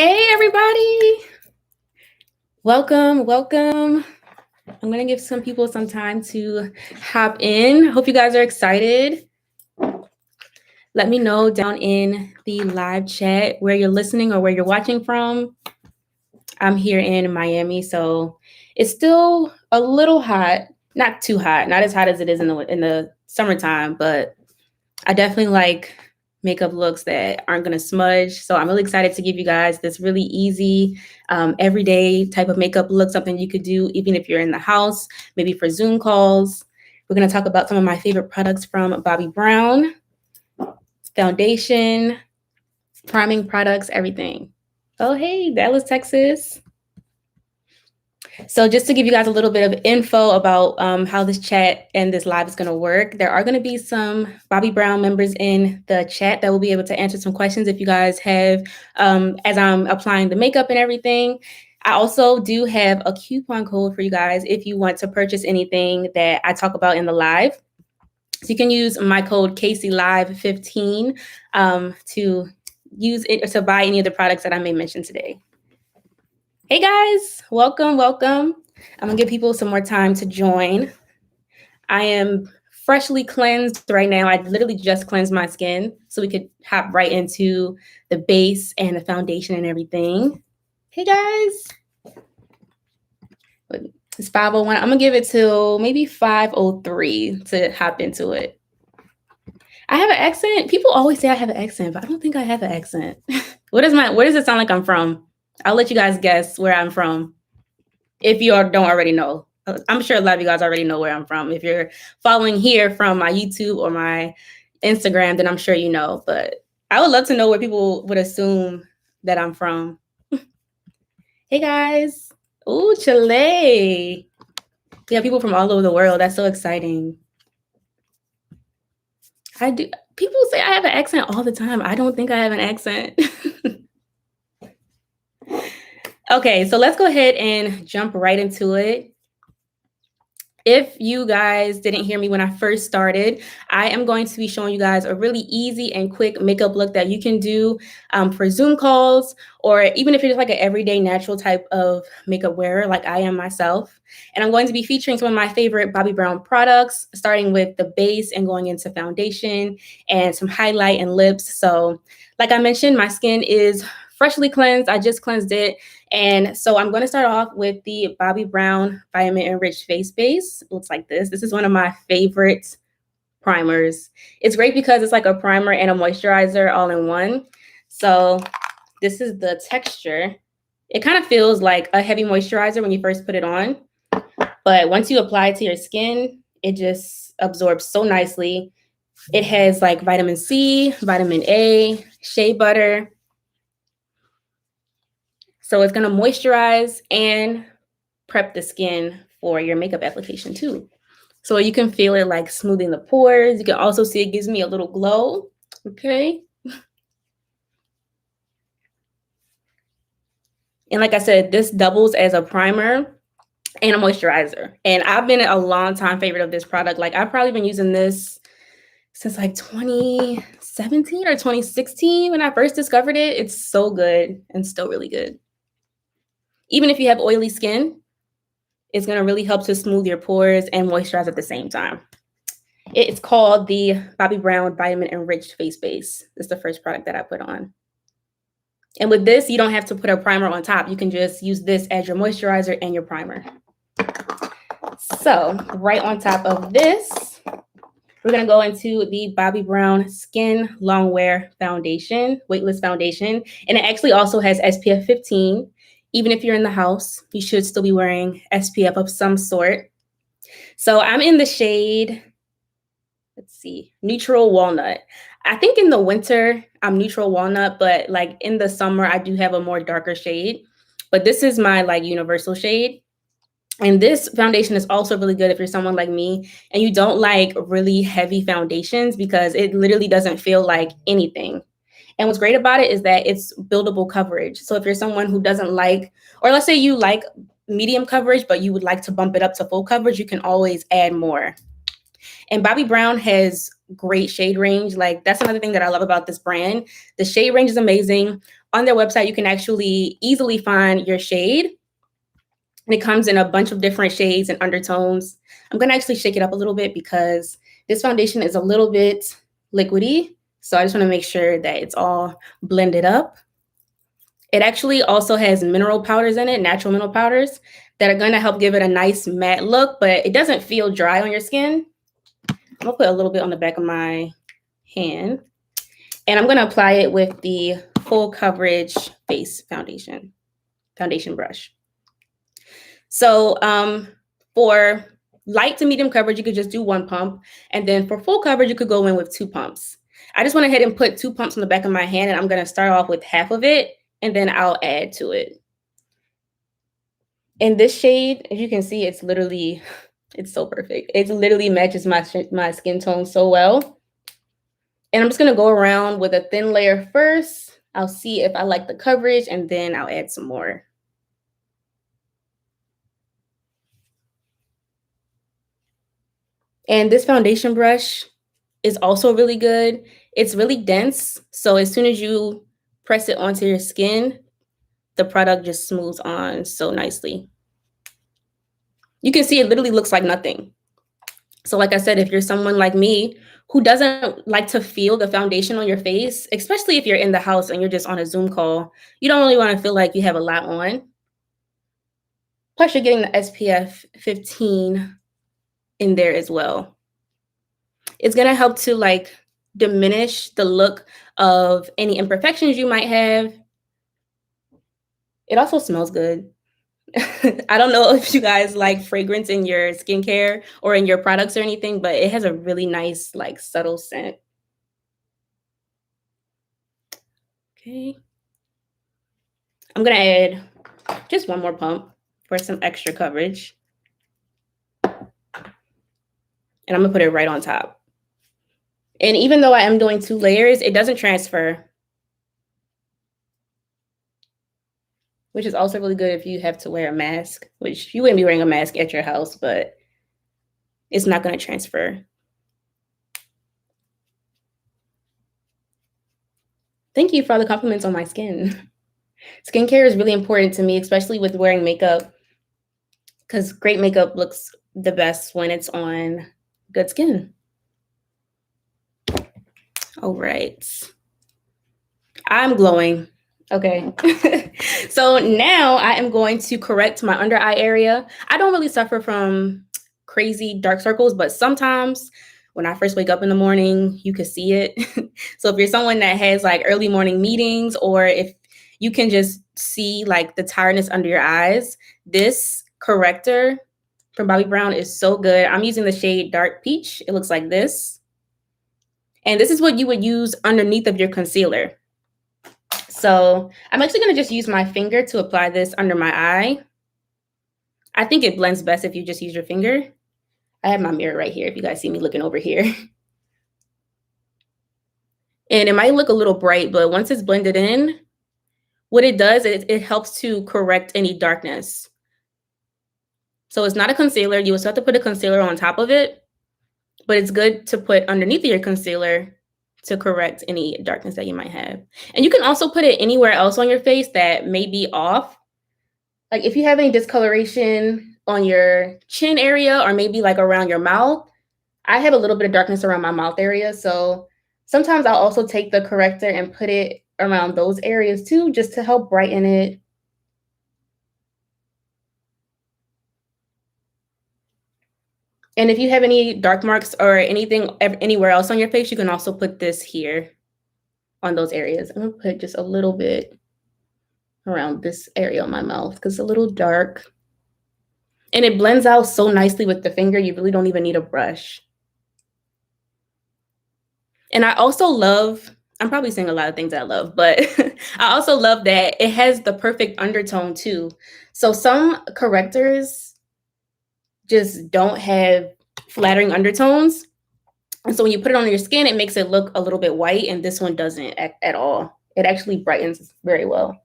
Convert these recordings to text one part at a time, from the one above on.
Hey, everybody. Welcome. I'm going to give some people some time to hop in. Hope you guys are excited. Let me know down in the live chat where you're listening or where you're watching from. I'm here in Miami, so it's still a little hot. Not too hot, not as hot as it is in the summertime, but I definitely like makeup looks that aren't going to smudge. So I'm really excited to give you guys this really easy, everyday type of makeup look, something you could do even if you're in the house, maybe for Zoom calls. We're going to talk about some of my favorite products from Bobbi Brown, foundation, priming products, everything. Oh, hey, Dallas, Texas. So just to give you guys a little bit of info about how this chat and this live is going to work, there are going to be some Bobbi Brown members in the chat that will be able to answer some questions if you guys have, as I'm applying the makeup and everything. I also do have a coupon code for you guys if you want to purchase anything that I talk about in the live. So you can use my code KAICE'S15 to use it to buy any of the products that I may mention today. Hey guys, welcome. I'm gonna give people some more time to join. I am freshly cleansed right now. I literally just cleansed my skin so we could hop right into the base and the foundation and everything. Hey guys. It's 5:01. I'm gonna give it till maybe 5:03 to hop into it. I have an accent. People always say I have an accent, but I don't think I have an accent. Where does it sound like I'm from? I'll let you guys guess where I'm from if you don't already know. I'm sure a lot of you guys already know where I'm from. If you're following here from my YouTube or my Instagram, then I'm sure you know. But I would love to know where people would assume that I'm from. Hey, guys. Ooh, Chile. We have people from all over the world. That's so exciting. I do. People say I have an accent all the time. I don't think I have an accent. Okay, so let's go ahead and jump right into it. If you guys didn't hear me when I first started, I am going to be showing you guys a really easy and quick makeup look that you can do for Zoom calls, or even if you're just like an everyday natural type of makeup wearer like I am myself. And I'm going to be featuring some of my favorite Bobbi Brown products, starting with the base and going into foundation and some highlight and lips. So like I mentioned, my skin is freshly cleansed. I just cleansed it. And so I'm going to start off with the Bobbi Brown Vitamin Enriched Face Base. It looks like this. This is one of my favorite primers. It's great because it's like a primer and a moisturizer all in one. So this is the texture. It kind of feels like a heavy moisturizer when you first put it on. But once you apply it to your skin, it just absorbs so nicely. It has like vitamin C, vitamin A, shea butter. So it's going to moisturize and prep the skin for your makeup application too. So you can feel it like smoothing the pores. You can also see it gives me a little glow. Okay. And like I said, this doubles as a primer and a moisturizer. And I've been a long time favorite of this product. Like I've probably been using this since like 2017 or 2016 when I first discovered it. It's so good and still really good. Even if you have oily skin, it's going to really help to smooth your pores and moisturize at the same time. It's called the Bobbi Brown Vitamin Enriched Face Base. This is the first product that I put on. And with this, you don't have to put a primer on top. You can just use this as your moisturizer and your primer. So right on top of this, we're going to go into the Bobbi Brown Skin Longwear Foundation, Weightless Foundation. And it actually also has SPF 15. Even if you're in the house, you should still be wearing SPF of some sort. So I'm in the shade, let's see, Neutral Walnut. I think in the winter, I'm Neutral Walnut, but like in the summer, I do have a more darker shade. But this is my like universal shade. And this foundation is also really good if you're someone like me and you don't like really heavy foundations because it literally doesn't feel like anything. And what's great about it is that it's buildable coverage. So if you're someone who doesn't like, or let's say you like medium coverage, but you would like to bump it up to full coverage, you can always add more. And Bobbi Brown has great shade range. Like that's another thing that I love about this brand. The shade range is amazing. on their website, you can actually easily find your shade. And it comes in a bunch of different shades and undertones. I'm going to actually shake it up a little bit because this foundation is a little bit liquidy. So I just want to make sure that it's all blended up. It actually also has mineral powders in it, natural mineral powders, that are going to help give it a nice matte look, but it doesn't feel dry on your skin. I'm going to put a little bit on the back of my hand. And I'm going to apply it with the full coverage face foundation brush. So for light to medium coverage, you could just do 1 pump. And then for full coverage, you could go in with 2 pumps. I just went ahead and put 2 pumps on the back of my hand, and I'm going to start off with half of it, and then I'll add to it. In this shade, as you can see, it's so perfect. It literally matches my skin tone so well. And I'm just going to go around with a thin layer first. I'll see if I like the coverage, and then I'll add some more. And this foundation brush is also really good. It's really dense. So as soon as you press it onto your skin, the product just smooths on so nicely. You can see it literally looks like nothing. So like I said, if you're someone like me who doesn't like to feel the foundation on your face, especially if you're in the house and you're just on a Zoom call, you don't really want to feel like you have a lot on. Plus you're getting the SPF 15 in there as well. It's going to help to like diminish the look of any imperfections you might have. It also smells good. I don't know if you guys like fragrance in your skincare or in your products or anything, but it has a really nice, like, subtle scent. Okay. I'm going to add just 1 more pump for some extra coverage. And I'm going to put it right on top. And even though I am doing 2 layers, it doesn't transfer, which is also really good if you have to wear a mask, which you wouldn't be wearing a mask at your house, but it's not going to transfer. Thank you for all the compliments on my skin. Skincare is really important to me, especially with wearing makeup, because great makeup looks the best when it's on good skin. All right. I'm glowing. Okay. So now I am going to correct my under eye area. I don't really suffer from crazy dark circles, but sometimes when I first wake up in the morning, you can see it. So if you're someone that has like early morning meetings, or if you can just see like the tiredness under your eyes, this corrector from Bobbi Brown is so good. I'm using the shade Dark Peach. It looks like this. And this is what you would use underneath of your concealer. So I'm actually going to just use my finger to apply this under my eye. I think it blends best if you just use your finger. I have my mirror right here if you guys see me looking over here. And it might look a little bright, but once it's blended in, what it does is it helps to correct any darkness. So it's not a concealer. You will still have to put a concealer on top of it, but it's good to put underneath your concealer to correct any darkness that you might have. And you can also put it anywhere else on your face that may be off. Like if you have any discoloration on your chin area, or maybe like around your mouth. I have a little bit of darkness around my mouth area. So sometimes I'll also take the corrector and put it around those areas too, just to help brighten it. And if you have any dark marks or anything anywhere else on your face, you can also put this here on those areas. I'm gonna put just a little bit around this area on my mouth because it's a little dark. And it blends out so nicely with the finger, you really don't even need a brush. And I also love, I'm probably saying a lot of things I love, but I also love that it has the perfect undertone too. So some correctors just don't have flattering undertones. And so when you put it on your skin, it makes it look a little bit white, and this one doesn't at all. It actually brightens very well.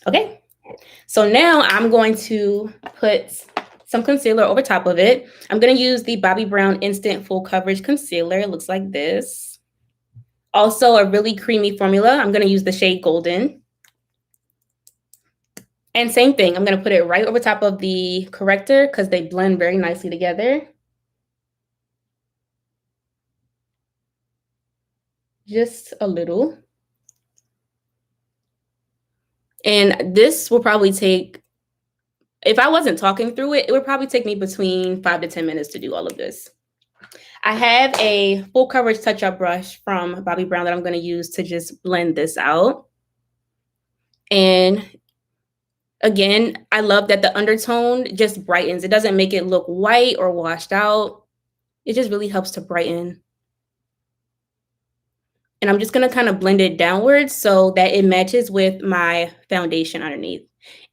Okay, so now I'm going to put some concealer over top of it. I'm going to use the Bobbi Brown Instant Full Coverage Concealer. It looks like this. Also a really creamy formula. I'm going to use the shade Golden. And same thing, I'm going to put it right over top of the corrector because they blend very nicely together. Just a little. And this will probably take, if I wasn't talking through it, it would probably take me between 5 to 10 minutes to do all of this. I have a full coverage touch-up brush from Bobbi Brown that I'm going to use to just blend this out. And again, I love that the undertone just brightens. It doesn't make it look white or washed out. It just really helps to brighten. And I'm just going to kind of blend it downwards so that it matches with my foundation underneath.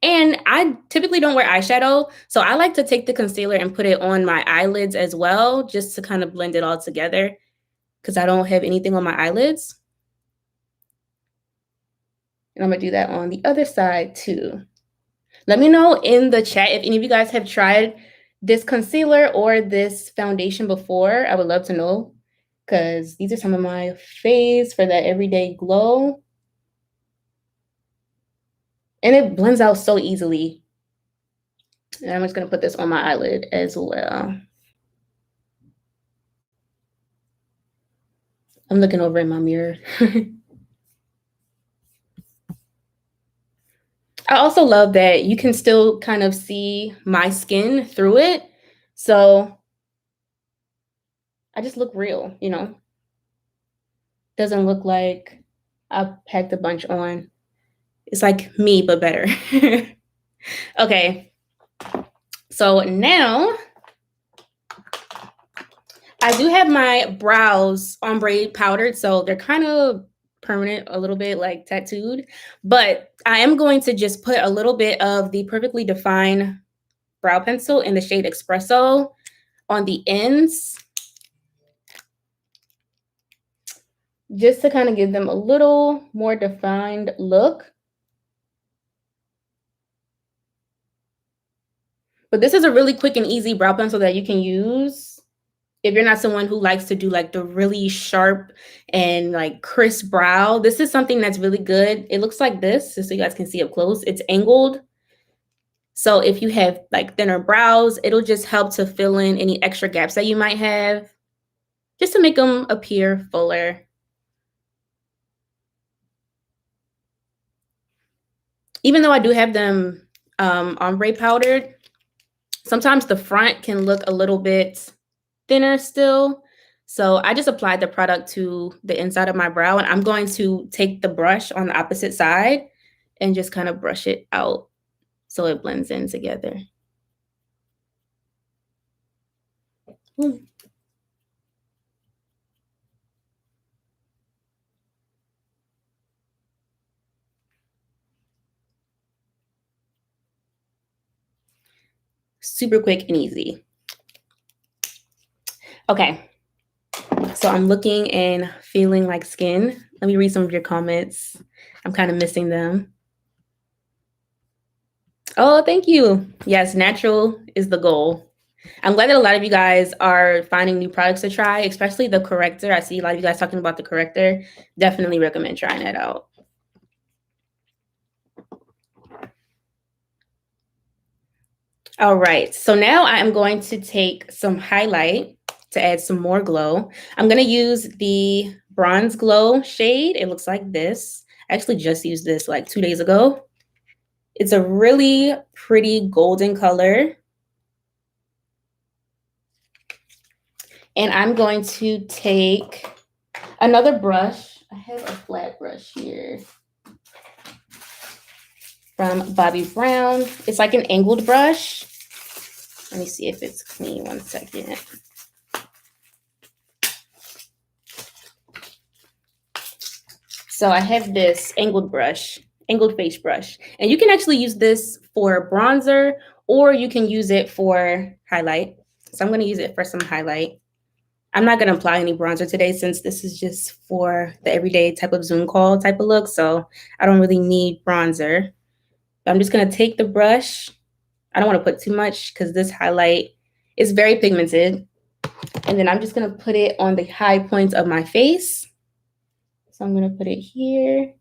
And I typically don't wear eyeshadow, so I like to take the concealer and put it on my eyelids as well, just to kind of blend it all together because I don't have anything on my eyelids. And I'm going to do that on the other side too. Let me know in the chat if any of you guys have tried this concealer or this foundation before. I would love to know because these are some of my faves for that everyday glow. And it blends out so easily. And I'm just going to put this on my eyelid as well. I'm looking over in my mirror. I also love that you can still kind of see my skin through it. So I just look real, you know. Doesn't look like I packed a bunch on. It's like me, but better. Okay. So now I do have my brows ombre powdered, so they're kind of permanent, a little bit like tattooed, but I am going to just put a little bit of the Perfectly Defined brow pencil in the shade Espresso on the ends, just to kind of give them a little more defined look. But this is a really quick and easy brow pencil that you can use if you're not someone who likes to do like the really sharp and like crisp brow. This is something that's really good. It looks like this, just so you guys can see up close. It's angled. So if you have like thinner brows, it'll just help to fill in any extra gaps that you might have, just to make them appear fuller. Even though I do have them ombre powdered, sometimes the front can look a little bit thinner still. So I just applied the product to the inside of my brow, and I'm going to take the brush on the opposite side and just kind of brush it out so it blends in together. Super quick and easy. Okay, so I'm looking and feeling like skin. Let me read some of your comments. I'm kind of missing them. Oh, thank you. Yes, natural is the goal. I'm glad that a lot of you guys are finding new products to try, especially the corrector. I see a lot of you guys talking about the corrector. Definitely recommend trying that out. All right, so now I am going to take some highlight to add some more glow. I'm going to use the Bronze Glow shade. It looks like this. I actually just used this like 2 days ago. It's a really pretty golden color. And I'm going to take another brush. I have a flat brush here from Bobbi Brown. It's like an angled brush. Let me see if it's clean. 1 second. So I have this angled brush, angled face brush. And you can actually use this for bronzer, or you can use it for highlight. So I'm going to use it for some highlight. I'm not going to apply any bronzer today since this is just for the everyday type of Zoom call type of look. So I don't really need bronzer. I'm just going to take the brush. I don't want to put too much because this highlight is very pigmented. And then I'm just going to put it on the high points of my face. So I'm gonna put it here.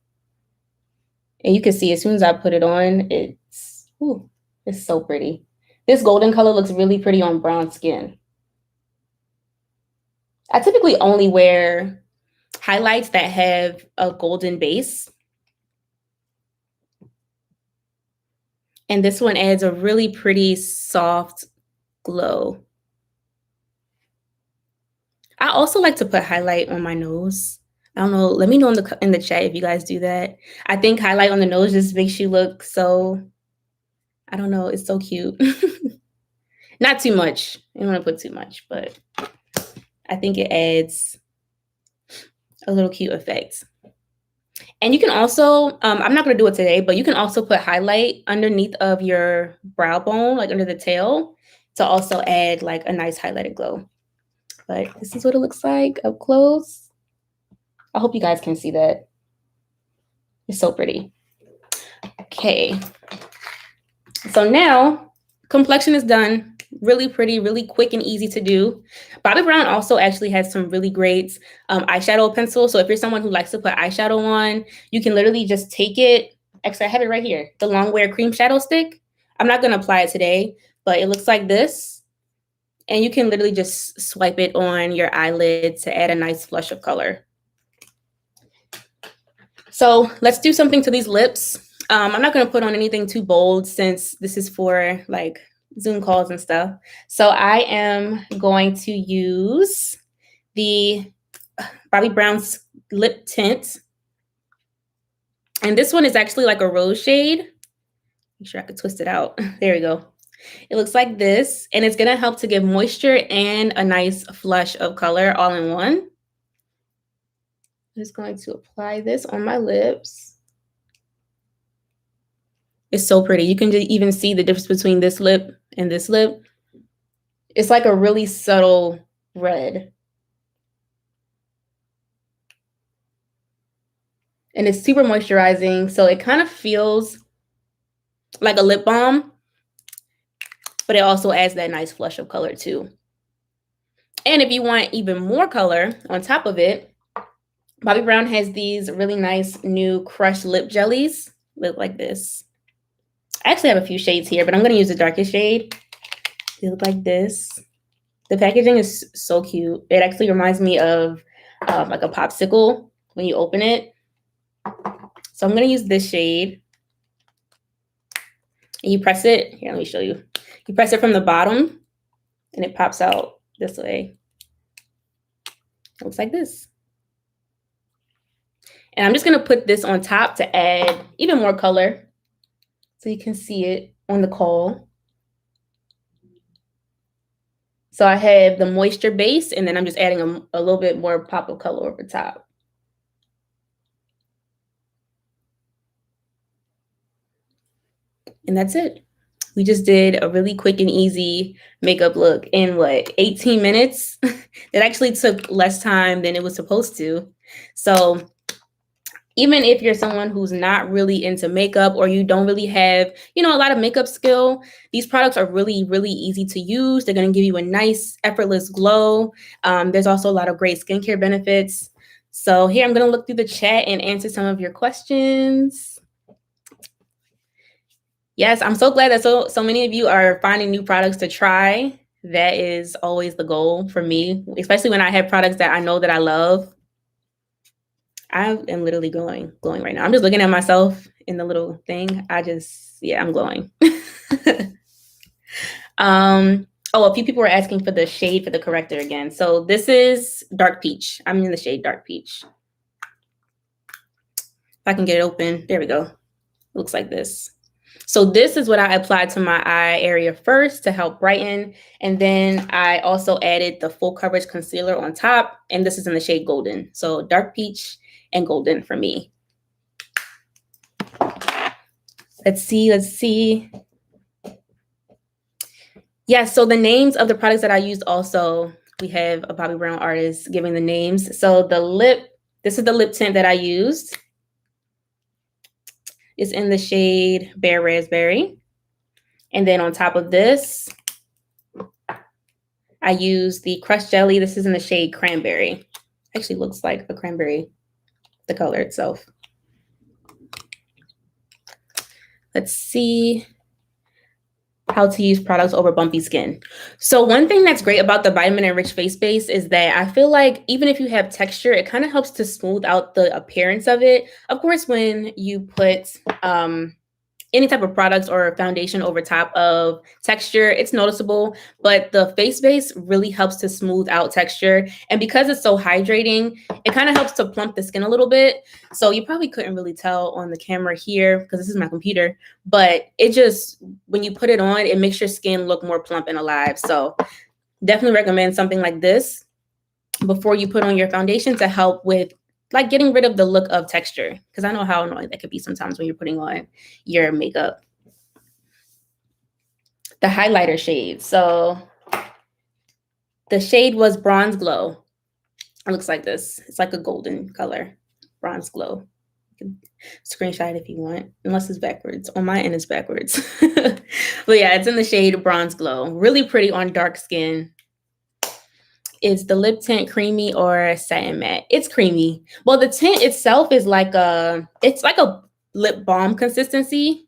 And you can see as soon as I put it on, it's so pretty. This golden color looks really pretty on brown skin. I typically only wear highlights that have a golden base. And this one adds a really pretty soft glow. I also like to put highlight on my nose. I don't know. Let me know in the chat if you guys do that. I think highlight on the nose just makes you look so, I don't know. It's so cute. Not too much. I don't want to put too much, but I think it adds a little cute effect. And you can also, I'm not going to do it today, but you can also put highlight underneath of your brow bone, like under the tail, to also add like a nice highlighted glow. But this is what it looks like up close. I hope you guys can see that. It's so pretty. Okay. So now complexion is done. Really pretty, really quick and easy to do. Bobbi Brown also actually has some really great eyeshadow pencils. So if you're someone who likes to put eyeshadow on, you can literally just take it. Actually, I have it right here. The Longwear Cream Shadow Stick. I'm not going to apply it today, but it looks like this. And you can literally just swipe it on your eyelid to add a nice flush of color. So let's do something to these lips. I'm not going to put on anything too bold since this is for like Zoom calls and stuff. So I am going to use the Bobbi Brown's Lip Tint. And this one is actually like a rose shade. Make sure I could twist it out. There we go. It looks like this, and it's going to help to give moisture and a nice flush of color all in one. I'm just going to apply this on my lips. It's so pretty. You can even see the difference between this lip and this lip. It's like a really subtle red. And it's super moisturizing, so it kind of feels like a lip balm, but it also adds that nice flush of color too. And if you want even more color on top of it, Bobbi Brown has these really nice new crushed lip jellies. Look like this. I actually have a few shades here, but I'm going to use the darkest shade. They look like this. The packaging is so cute. It actually reminds me of like a popsicle when you open it. So I'm going to use this shade. And you press it. Here, let me show you. You press it from the bottom, and it pops out this way. It looks like this. And I'm just going to put this on top to add even more color so you can see it on the kohl. So I have the moisture base, and then I'm just adding a little bit more pop of color over top. And that's it. We just did a really quick and easy makeup look in what, 18 minutes? It actually took less time than it was supposed to. So even if you're someone who's not really into makeup or you don't really have, a lot of makeup skill, these products are really, really easy to use. They're going to give you a nice, effortless glow. There's also a lot of great skincare benefits. So here, I'm going to look through the chat and answer some of your questions. Yes, I'm so glad that so many of you are finding new products to try. That is always the goal for me, especially when I have products that I know that I love. I am literally glowing right now. I'm just looking at myself in the little thing. I'm glowing. A few people were asking for the shade for the corrector again. So this is Dark Peach. I'm in the shade Dark Peach. If I can get it open, there we go. It looks like this. So this is what I applied to my eye area first to help brighten. And then I also added the full coverage concealer on top. And this is in the shade Golden. So Dark Peach and Golden for me. Let's see. Yeah, so the names of the products that I used also, we have a Bobbi Brown artist giving the names. So this is the lip tint that I used. It's in the shade Bare Raspberry. And then on top of this, I use the crushed jelly. This is in the shade Cranberry. Actually looks like a cranberry. the color itself. Let's see how to use products over bumpy skin. So one thing that's great about the Vitamin Enriched face base is that I feel like even if you have texture, it kind of helps to smooth out the appearance of it. Of course, when you put any type of products or foundation over top of texture, it's noticeable, but the face base really helps to smooth out texture. And because it's so hydrating, it kind of helps to plump the skin a little bit. So you probably couldn't really tell on the camera here because this is my computer, but it just, when you put it on, it makes your skin look more plump and alive. So definitely recommend something like this before you put on your foundation to help with like getting rid of the look of texture, because I know how annoying that could be sometimes when you're putting on your makeup. The highlighter shade. So the shade was Bronze Glow. It looks like this. It's like a golden color, Bronze Glow. You can screenshot it if you want, unless it's backwards. On my end, it's backwards. But yeah, it's in the shade Bronze Glow. Really pretty on dark skin. Is the lip tint creamy or satin matte? It's creamy. Well, the tint itself is like it's like a lip balm consistency.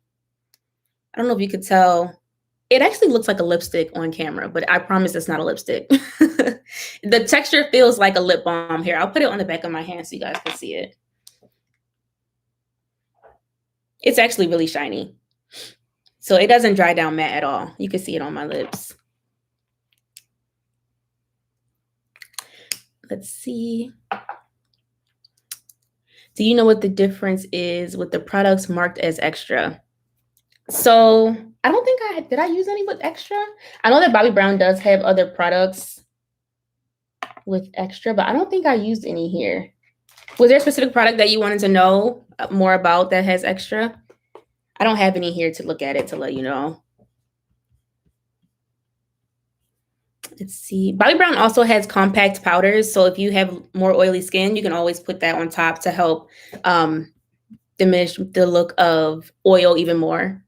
I don't know if you could tell. It actually looks like a lipstick on camera, but I promise it's not a lipstick. The texture feels like a lip balm here. I'll put it on the back of my hand so you guys can see it. It's actually really shiny. So it doesn't dry down matte at all. You can see it on my lips. Let's see. Do you know what the difference is with the products marked as extra? So I don't think did I use any with extra? I know that Bobbi Brown does have other products with extra, but I don't think I used any here. Was there a specific product that you wanted to know more about that has extra? I don't have any here to look at it to let you know. Let's see. Bobbi Brown also has compact powders. So if you have more oily skin, you can always put that on top to help diminish the look of oil even more.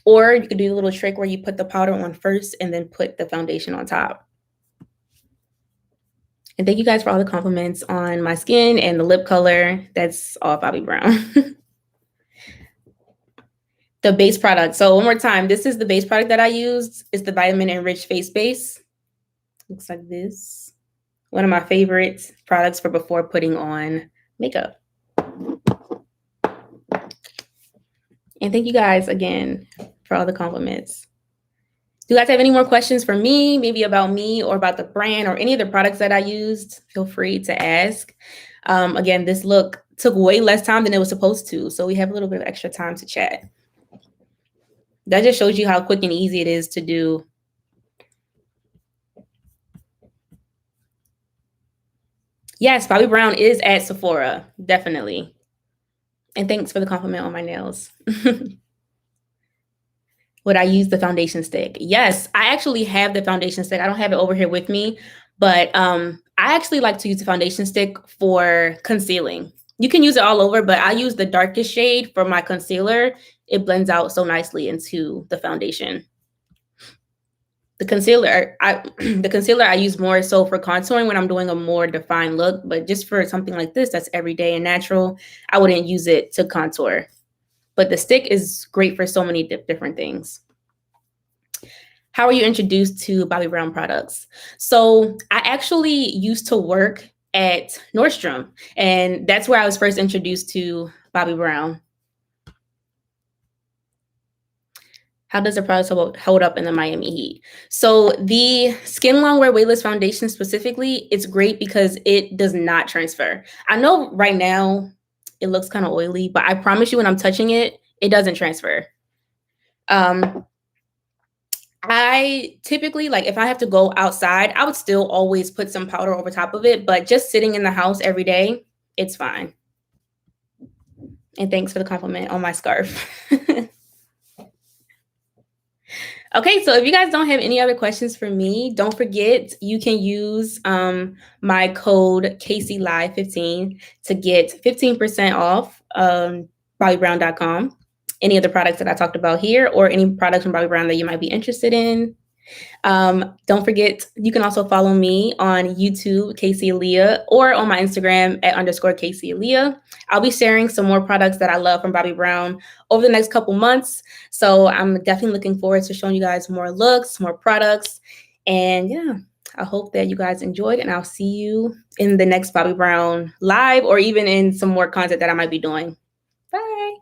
Or you could do the little trick where you put the powder on first and then put the foundation on top. And thank you guys for all the compliments on my skin and the lip color. That's all Bobbi Brown. The base product. So one more time, this is the base product that I used. It's the Vitamin Enriched face base. Looks like this. One of my favorite products for before putting on makeup. And thank you guys again for all the compliments. Do you guys have any more questions for me, maybe about me or about the brand or any of the products that I used? Feel free to ask. Again, this look took way less time than it was supposed to. So we have a little bit of extra time to chat. That just shows you how quick and easy it is to do. Yes, Bobbi Brown is at Sephora, definitely. And thanks for the compliment on my nails. Would I use the foundation stick? Yes, I actually have the foundation stick. I don't have it over here with me, but I actually like to use the foundation stick for concealing. You can use it all over, but I use the darkest shade for my concealer. It blends out so nicely into the foundation. The concealer I use more so for contouring when I'm doing a more defined look, but just for something like this that's everyday and natural, I wouldn't use it to contour. But the stick is great for so many different things. How were you introduced to Bobbi Brown products? So I actually used to work at Nordstrom, and that's where I was first introduced to Bobbi Brown. How does the product hold up in the Miami heat? So the Skin Longwear Weightless Foundation specifically, it's great because it does not transfer. I know right now it looks kind of oily, but I promise you when I'm touching it, it doesn't transfer. I typically, like if I have to go outside, I would still always put some powder over top of it, but just sitting in the house every day, it's fine. And thanks for the compliment on my scarf. Okay, so if you guys don't have any other questions for me, don't forget you can use my code KAICE'S15 to get 15% off BobbiBrown.com. Any of the products that I talked about here or any products from Bobbi Brown that you might be interested in. Don't forget, you can also follow me on YouTube, Casey Alea, or on my Instagram at _Casey Alea. I'll be sharing some more products that I love from Bobbi Brown over the next couple months. So I'm definitely looking forward to showing you guys more looks, more products. And yeah, I hope that you guys enjoyed, and I'll see you in the next Bobbi Brown live or even in some more content that I might be doing. Bye.